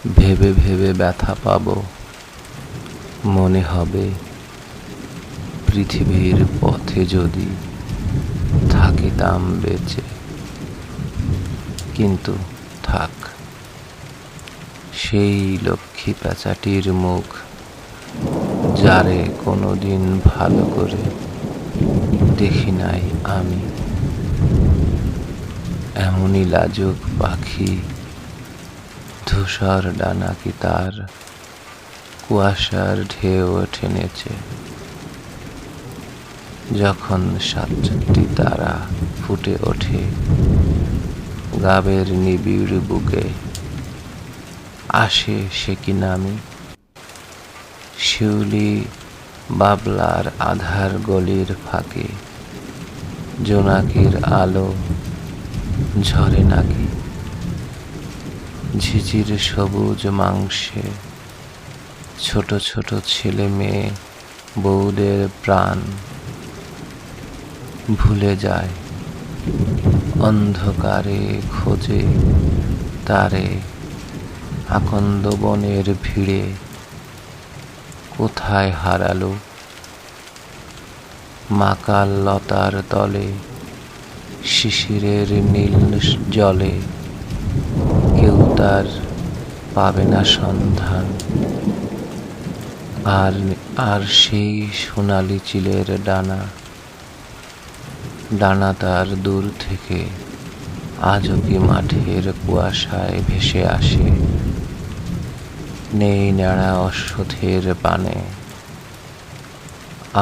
ভেবে ভেবে ব্যথা পাবো, মনে হবে পৃথিবীর পথে যদি থাকিতাম বেঁচে। কিন্তু থাক, সেই লক্ষ্মী প্যাঁচাটির মুখ যারে কোনোদিন ভালো করে দেখি নাই আমি। এমনই লাজুক পাখি ধূসর ডানা কি তার কুয়াশার ঢেউ টেনেছে। যখন ৭টি তারা ফুটে ওঠে গাবের নিবিড় বুকে, আসে সে কি নামে। শিউলি বাবলার আধার গলির ফাঁকে জোনাকির আলো ঝরে নাকি। ঝিঝির সবুজ মাংসে ছোট ছোট ছেলে মেয়ে বউদের প্রাণ ভুলে যায়। অন্ধকারে খোঁজে তারে আকন্দ বনের ভিড়ে, কোথায় হারালো। মাকাল লতার তলে শিশিরের নীল জলে কেউ তার পাবে না সন্ধান। আর আর সেই সোনালি চিলের ডানা, ডানা তার দূর থেকে আজও কি মাঠের কুয়াশায় ভেসে আসে। নেই নেড়া অশ্বথের পানে,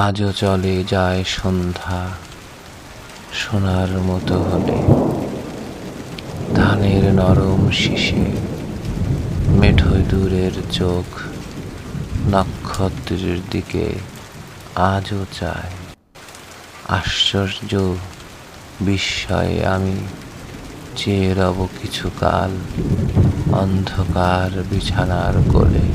আজও চলে যায় সন্ধ্যা সোনার মতো হলে। ধানের নরম শীষে মেঠো দূরের চোখ নক্ষত্রের দিকে আজও চায়। আশ্চর্য বিস্ময়ে আমি চেয়ে রব কিছুকাল অন্ধকার বিছানার কোলে।